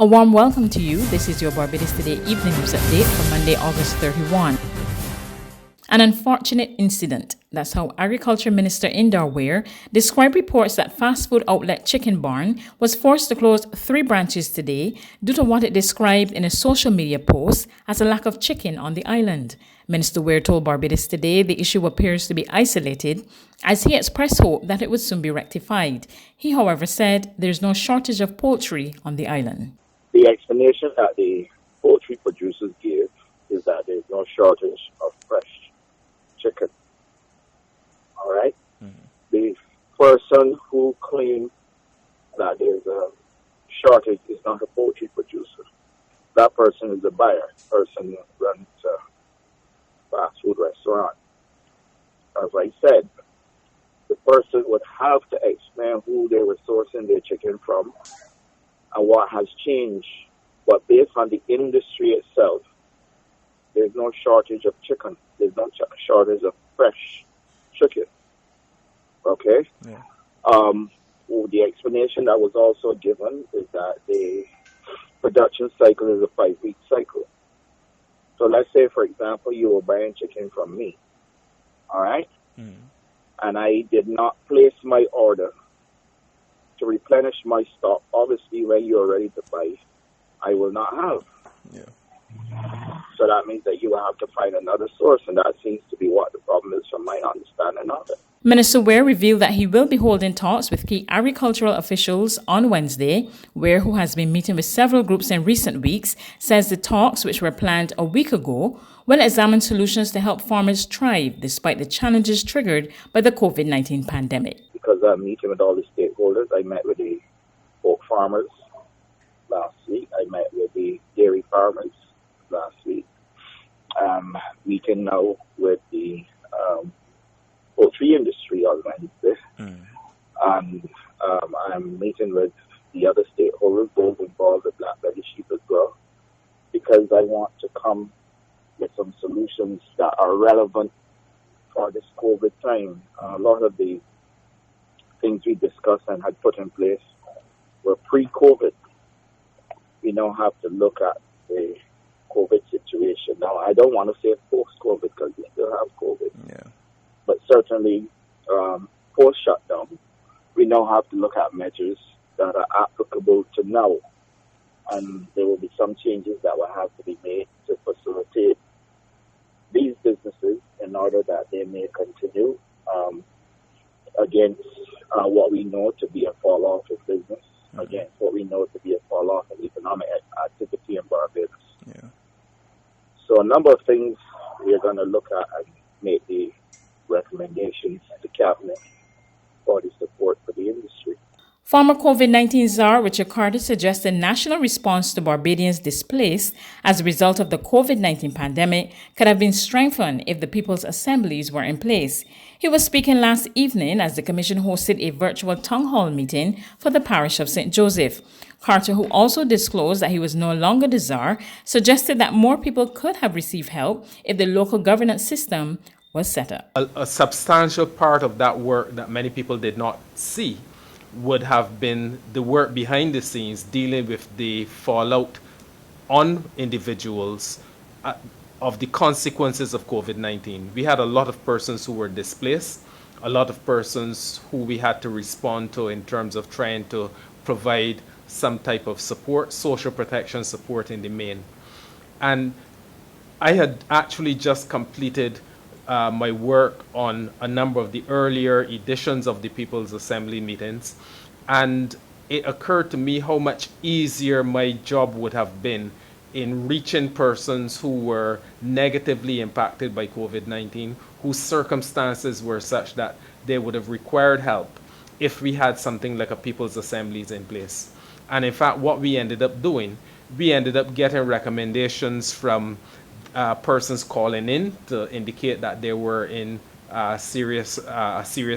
A warm welcome to you. This is your Barbados Today Evening News Update for Monday, August 31. An unfortunate incident. That's how Agriculture Minister Indar Weir described reports that fast food outlet Chicken Barn was forced to close 3 branches today due to what it described in a social media post as a lack of chicken on the island. Minister Weir told Barbados Today the issue appears to be isolated, as he expressed hope that it would soon be rectified. He, however, said there's no shortage of poultry on the island. The explanation that the poultry producers give is that there's no shortage of fresh chicken. All right? The person who claims that there's a shortage is not a poultry producer. That person is a buyer. Person runs a fast food restaurant. As I said, the person would have to explain who they were sourcing their chicken from and what has changed. But based on the industry itself, there's no shortage of chicken. There's no shortage of fresh chicken. Okay? Yeah. The explanation that was also given is that the production cycle is a 5-week cycle. So let's say, for example, you were buying chicken from me. All right? And I did not place my order to replenish my stock. Obviously, when you're ready to buy, I will not have. Yeah. So that means that you will have to find another source, and that seems to be what the problem is from my understanding of it. Minister Weir revealed that he will be holding talks with key agricultural officials on Wednesday. Weir, who has been meeting with several groups in recent weeks, says the talks, which were planned a week ago, will examine solutions to help farmers thrive despite the challenges triggered by the COVID-19 pandemic. Because I'm meeting with all the stakeholders, I met with the pork farmers last week. I met with the dairy farmers last week. I'm meeting now with the poultry industry on Wednesday. And I'm meeting with the other stakeholders, those involved with black belly sheep as well, because I want to come with some solutions that are relevant for this COVID time. A lot of the things we discussed and had put in place were pre-COVID. We now have to look at the COVID situation. Now, I don't want to say post-COVID because we still have COVID. Yeah. But certainly, post-shutdown, we now have to look at measures that are applicable to now. And there will be some changes that will have to be made to facilitate these businesses in order that they may continue against what we know to be a fall-off of business, against what we know to be a fall-off in economic activity in Barbados. Yeah. So a number of things we're going to look at and make the recommendations to Cabinet for the support for the industry. Former COVID-19 czar Richard Carter suggested national response to Barbadians displaced as a result of the COVID-19 pandemic could have been strengthened if the People's Assemblies were in place. He was speaking last evening as the Commission hosted a virtual town hall meeting for the parish of St. Joseph. Carter, who also disclosed that he was no longer the czar, suggested that more people could have received help if the local governance system was set up. A substantial part of that work that many people did not see would have been the work behind the scenes dealing with the fallout on individuals of the consequences of COVID-19. We had a lot of persons who were displaced, a lot of persons who we had to respond to in terms of trying to provide some type of support, social protection support in the main. And I had actually just completed my work on a number of the earlier editions of the People's Assembly meetings, and it occurred to me how much easier my job would have been in reaching persons who were negatively impacted by COVID-19, whose circumstances were such that they would have required help if we had something like a People's Assemblies in place. And in fact, what we ended up doing, we ended up getting recommendations from persons calling in to indicate that they were in a serious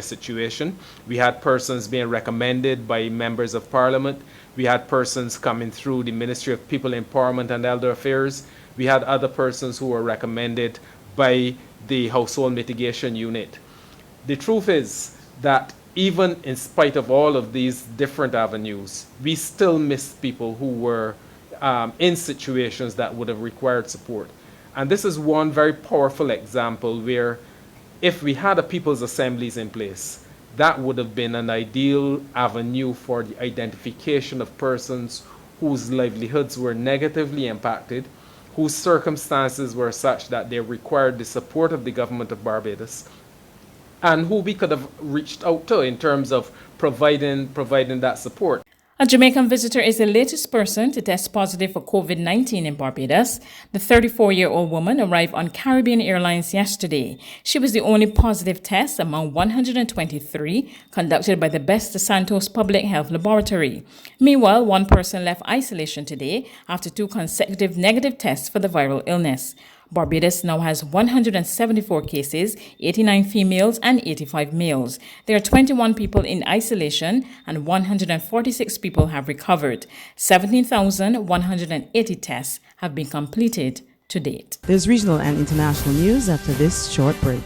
situation. We had persons being recommended by members of Parliament. We had persons coming through the Ministry of People Empowerment and Elder Affairs. We had other persons who were recommended by the Household Mitigation Unit. The truth is that even in spite of all of these different avenues, we still missed people who were in situations that would have required support. And this is one very powerful example where if we had a people's assemblies in place, that would have been an ideal avenue for the identification of persons whose livelihoods were negatively impacted, whose circumstances were such that they required the support of the government of Barbados, and who we could have reached out to in terms of providing that support. A Jamaican visitor is the latest person to test positive for COVID-19 in Barbados. The 34-year-old woman arrived on Caribbean Airlines yesterday. She was the only positive test among 123 conducted by the Best de Santos Public Health Laboratory. Meanwhile, one person left isolation today after 2 consecutive negative tests for the viral illness. Barbados now has 174 cases, 89 females and 85 males. There are 21 people in isolation and 146 people have recovered. 17,180 tests have been completed to date. There's regional and international news after this short break.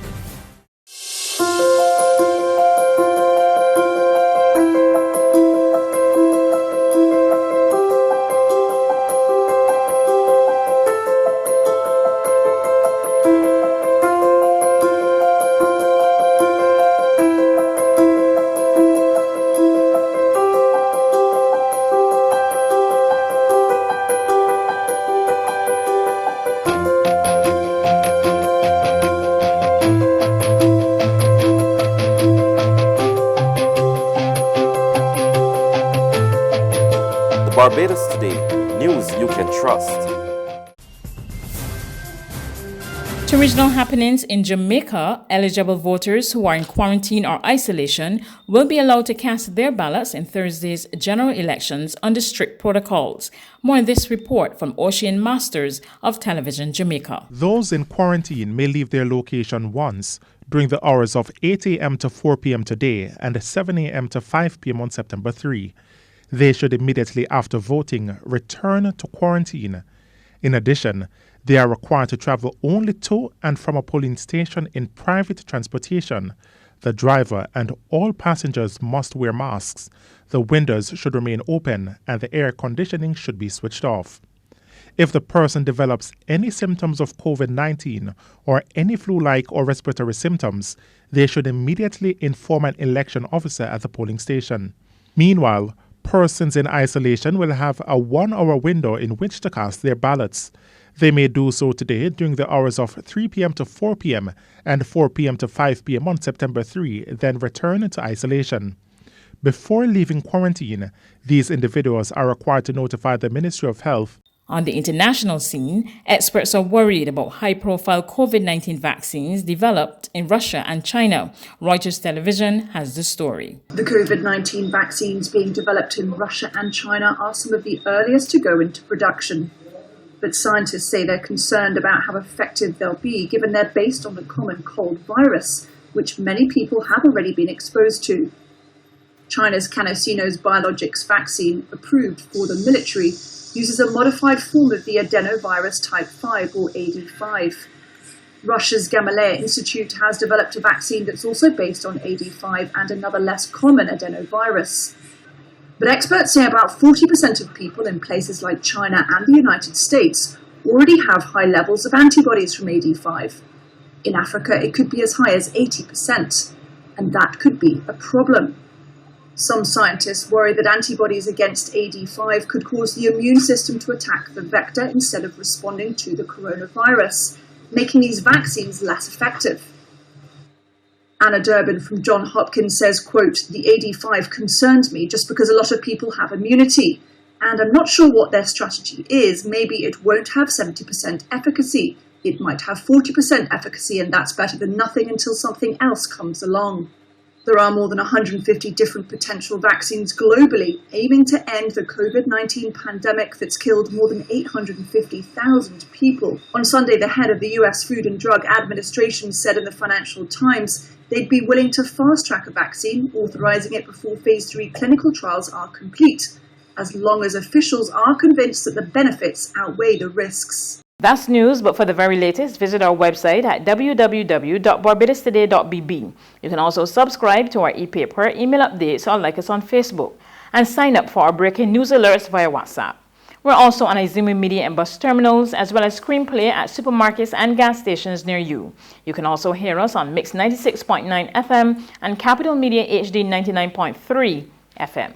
Barbados Today, news you can trust. To regional happenings in Jamaica, eligible voters who are in quarantine or isolation will be allowed to cast their ballots in Thursday's general elections under strict protocols. More in this report from Ocean Masters of Television Jamaica. Those in quarantine may leave their location once during the hours of 8 a.m. to 4 p.m. today and 7 a.m. to 5 p.m. on September 3. They should immediately after voting return to quarantine. In addition, they are required to travel only to and from a polling station in private transportation. The driver and all passengers must wear masks. The windows should remain open and the air conditioning should be switched off. If the person develops any symptoms of COVID-19 or any flu-like or respiratory symptoms, they should immediately inform an election officer at the polling station. Meanwhile, persons in isolation will have a 1-hour window in which to cast their ballots. They may do so today during the hours of 3 p.m. to 4 p.m. and 4 p.m. to 5 p.m. on September 3, then return to isolation. Before leaving quarantine, these individuals are required to notify the Ministry of Health. On the international scene, experts are worried about high-profile COVID-19 vaccines developed in Russia and China. Reuters Television has the story. The COVID-19 vaccines being developed in Russia and China are some of the earliest to go into production. But scientists say they're concerned about how effective they'll be, given they're based on the common cold virus, which many people have already been exposed to. China's CanSino's biologics vaccine, approved for the military, uses a modified form of the adenovirus type 5 or AD5. Russia's Gamaleya Institute has developed a vaccine that's also based on AD5 and another less common adenovirus. But experts say about 40% of people in places like China and the United States already have high levels of antibodies from AD5. In Africa, it could be as high as 80%, and that could be a problem. Some scientists worry that antibodies against AD5 could cause the immune system to attack the vector instead of responding to the coronavirus, making these vaccines less effective. Anna Durbin from Johns Hopkins says, quote, "The AD5 concerns me just because a lot of people have immunity, and I'm not sure what their strategy is. Maybe it won't have 70% efficacy. It might have 40% efficacy, and that's better than nothing until something else comes along." There are more than 150 different potential vaccines globally aiming to end the COVID-19 pandemic that's killed more than 850,000 people. On Sunday, the head of the US Food and Drug Administration said in the Financial Times they'd be willing to fast-track a vaccine, authorizing it before Phase 3 clinical trials are complete, as long as officials are convinced that the benefits outweigh the risks. That's news, but for the very latest, visit our website at www.barbadostoday.bb. You can also subscribe to our e-paper, email updates, or like us on Facebook, and sign up for our breaking news alerts via WhatsApp. We're also on Izumi Media and bus terminals, as well as screenplay at supermarkets and gas stations near you. You can also hear us on Mix 96.9 FM and Capital Media HD 99.3 FM.